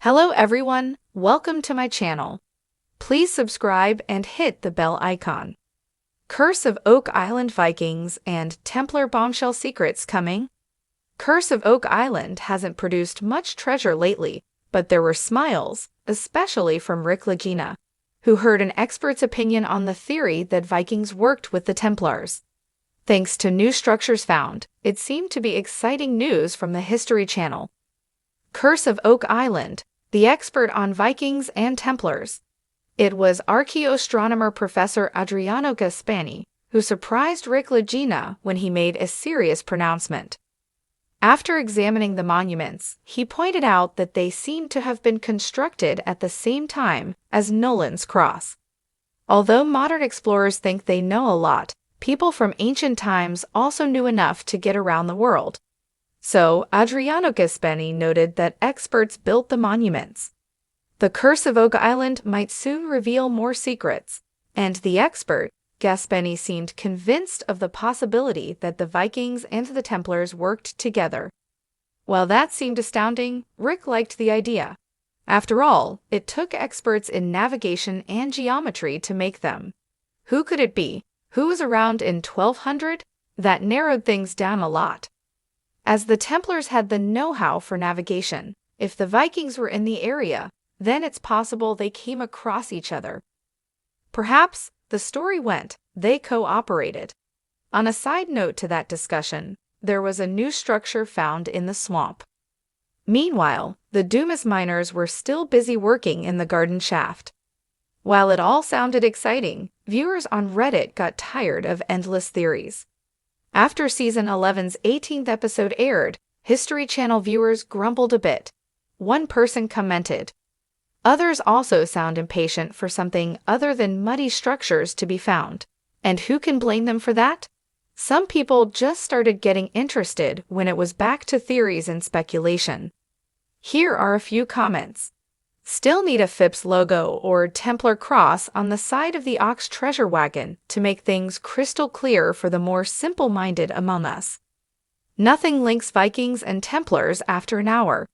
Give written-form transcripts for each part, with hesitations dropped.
Hello everyone, welcome to my channel. Please subscribe and hit the bell icon. Curse of Oak Island Vikings and Templar bombshell secrets coming. Curse of Oak Island hasn't produced much treasure lately, but there were smiles, especially from Rick Legina, who heard an expert's opinion on the theory that Vikings worked with the Templars. Thanks to new structures found, it seemed to be exciting news from the History Channel. Curse of Oak Island, the expert on Vikings and Templars. It was archaeoastronomer Professor Adriano Gaspani who surprised Rick Legina when he made a serious pronouncement. After examining the monuments, he pointed out that they seemed to have been constructed at the same time as Nolan's Cross. Although modern explorers think they know a lot, people from ancient times also knew enough to get around the world. So, Adriano Gaspani noted that experts built the monuments. The Curse of Oak Island might soon reveal more secrets, and the expert, Gaspani, seemed convinced of the possibility that the Vikings and the Templars worked together. While that seemed astounding, Rick liked the idea. After all, it took experts in navigation and geometry to make them. Who could it be? Who was around in 1200? That narrowed things down a lot. As the Templars had the know-how for navigation, if the Vikings were in the area, then it's possible they came across each other. Perhaps, the story went, they cooperated. On a side note to that discussion, there was a new structure found in the swamp. Meanwhile, the Dumas miners were still busy working in the garden shaft. While it all sounded exciting, viewers on Reddit got tired of endless theories. After Season 11's 18th episode aired, History Channel viewers grumbled a bit. One person commented. Others also sound impatient for something other than muddy structures to be found. And who can blame them for that? Some people just started getting interested when it was back to theories and speculation. Here are a few comments. Still need a Phipps logo or Templar cross on the side of the Ox treasure wagon to make things crystal clear for the more simple-minded among us. Nothing links Vikings and Templars after an hour.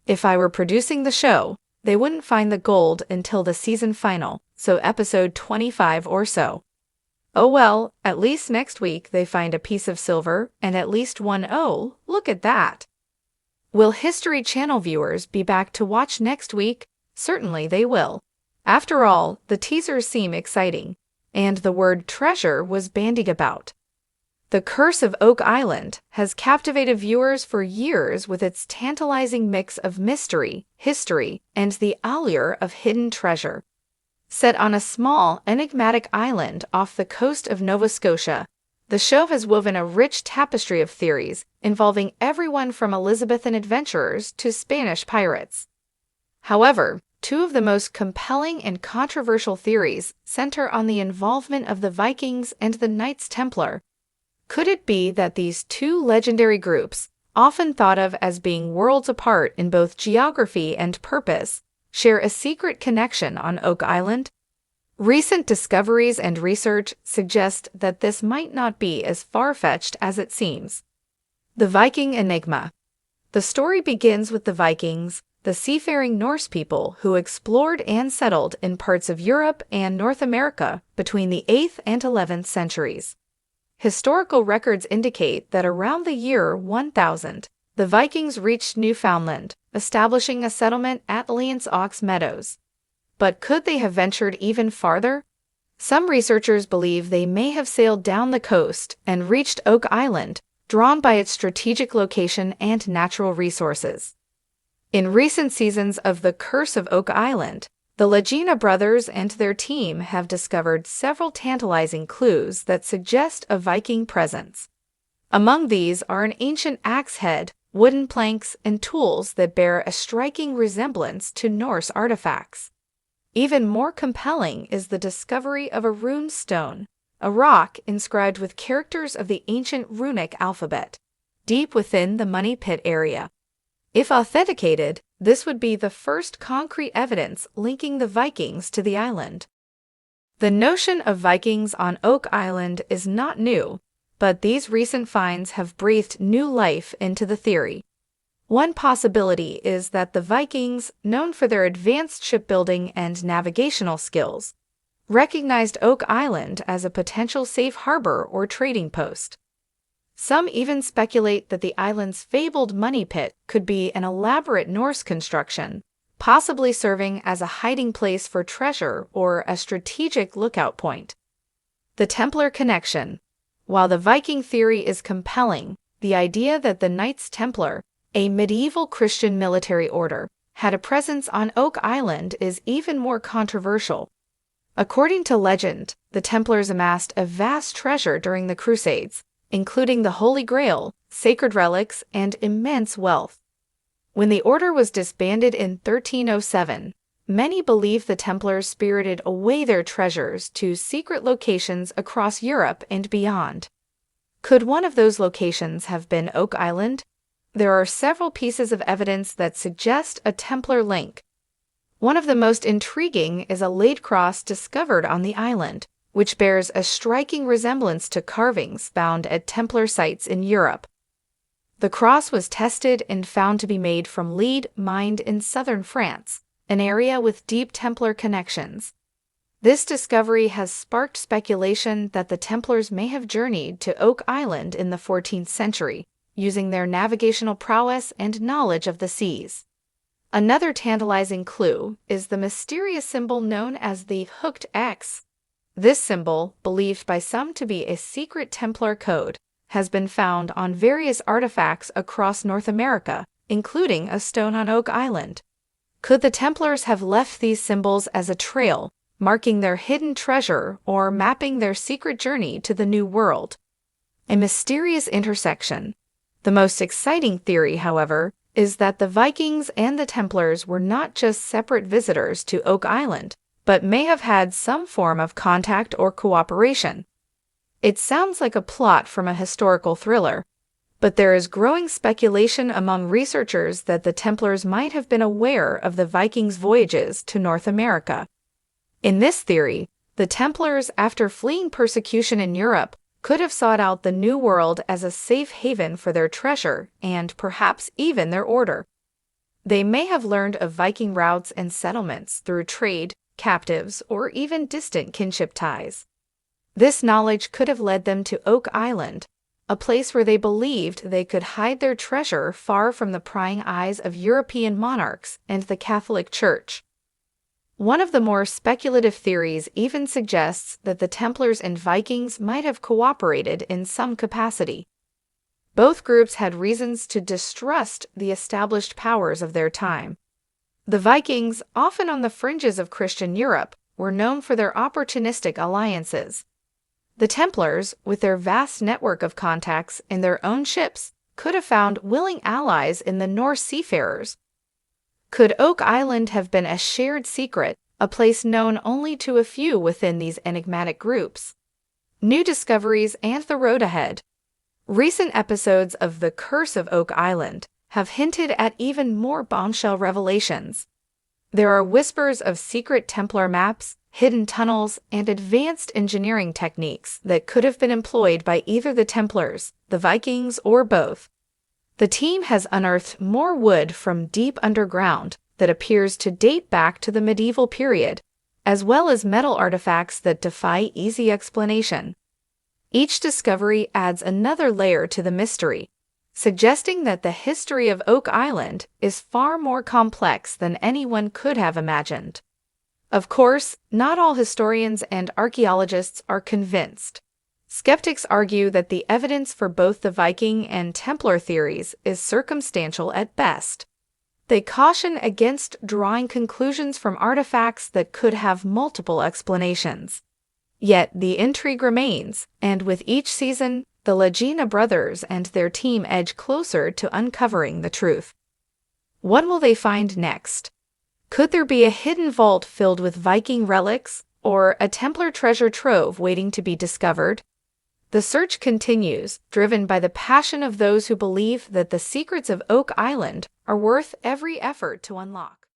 If I were producing the show, they wouldn't find the gold until the season final, so episode 25 or so. Oh well, at least next week they find a piece of silver and at least one O, look at that. Will History Channel viewers be back to watch next week? Certainly they will. After all, the teasers seem exciting, and the word treasure was bandied about. The Curse of Oak Island has captivated viewers for years with its tantalizing mix of mystery, history, and the allure of hidden treasure. Set on a small, enigmatic island off the coast of Nova Scotia, the show has woven a rich tapestry of theories involving everyone from Elizabethan adventurers to Spanish pirates. However, two of the most compelling and controversial theories center on the involvement of the Vikings and the Knights Templar. Could it be that these two legendary groups, often thought of as being worlds apart in both geography and purpose, share a secret connection on Oak Island? Recent discoveries and research suggest that this might not be as far-fetched as it seems. The Viking Enigma. The story begins with the Vikings, the seafaring Norse people who explored and settled in parts of Europe and North America between the 8th and 11th centuries. Historical records indicate that around the year 1000, the Vikings reached Newfoundland, establishing a settlement at Liance Ox Meadows. But could they have ventured even farther? Some researchers believe they may have sailed down the coast and reached Oak Island, drawn by its strategic location and natural resources. In recent seasons of The Curse of Oak Island, the Legina brothers and their team have discovered several tantalizing clues that suggest a Viking presence. Among these are an ancient axe head, wooden planks, and tools that bear a striking resemblance to Norse artifacts. Even more compelling is the discovery of a rune stone, a rock inscribed with characters of the ancient runic alphabet, deep within the Money Pit area. If authenticated, this would be the first concrete evidence linking the Vikings to the island. The notion of Vikings on Oak Island is not new, but these recent finds have breathed new life into the theory. One possibility is that the Vikings, known for their advanced shipbuilding and navigational skills, recognized Oak Island as a potential safe harbor or trading post. Some even speculate that the island's fabled money pit could be an elaborate Norse construction, possibly serving as a hiding place for treasure or a strategic lookout point. The Templar connection. While the Viking theory is compelling, the idea that the Knights Templar, a medieval Christian military order, had a presence on Oak Island is even more controversial. According to legend, the Templars amassed a vast treasure during the Crusades, including the Holy Grail, sacred relics, and immense wealth. When the order was disbanded in 1307, many believe the Templars spirited away their treasures to secret locations across Europe and beyond. Could one of those locations have been Oak Island? There are several pieces of evidence that suggest a Templar link. One of the most intriguing is a laid cross discovered on the island, which bears a striking resemblance to carvings found at Templar sites in Europe. The cross was tested and found to be made from lead mined in southern France, an area with deep Templar connections. This discovery has sparked speculation that the Templars may have journeyed to Oak Island in the 14th century, using their navigational prowess and knowledge of the seas. Another tantalizing clue is the mysterious symbol known as the Hooked X. This symbol, believed by some to be a secret Templar code, has been found on various artifacts across North America, including a stone on Oak Island. Could the Templars have left these symbols as a trail, marking their hidden treasure or mapping their secret journey to the New World? A mysterious intersection. The most exciting theory, however, is that the Vikings and the Templars were not just separate visitors to Oak Island, but may have had some form of contact or cooperation. It sounds like a plot from a historical thriller, but there is growing speculation among researchers that the Templars might have been aware of the Vikings' voyages to North America. In this theory, the Templars, after fleeing persecution in Europe, could have sought out the New World as a safe haven for their treasure and perhaps even their order. They may have learned of Viking routes and settlements through trade, captives, or even distant kinship ties. This knowledge could have led them to Oak Island, a place where they believed they could hide their treasure far from the prying eyes of European monarchs and the Catholic Church. One of the more speculative theories even suggests that the Templars and Vikings might have cooperated in some capacity. Both groups had reasons to distrust the established powers of their time. The Vikings, often on the fringes of Christian Europe, were known for their opportunistic alliances. The Templars, with their vast network of contacts and their own ships, could have found willing allies in the Norse seafarers. Could Oak Island have been a shared secret, a place known only to a few within these enigmatic groups? New discoveries and the road ahead. Recent episodes of The Curse of Oak Island have hinted at even more bombshell revelations. There are whispers of secret Templar maps, hidden tunnels, and advanced engineering techniques that could have been employed by either the Templars, the Vikings, or both. The team has unearthed more wood from deep underground that appears to date back to the medieval period, as well as metal artifacts that defy easy explanation. Each discovery adds another layer to the mystery, suggesting that the history of Oak Island is far more complex than anyone could have imagined. Of course, not all historians and archaeologists are convinced. Skeptics argue that the evidence for both the Viking and Templar theories is circumstantial at best. They caution against drawing conclusions from artifacts that could have multiple explanations. Yet the intrigue remains, and with each season, the Legina brothers and their team edge closer to uncovering the truth. What will they find next? Could there be a hidden vault filled with Viking relics, or a Templar treasure trove waiting to be discovered? The search continues, driven by the passion of those who believe that the secrets of Oak Island are worth every effort to unlock.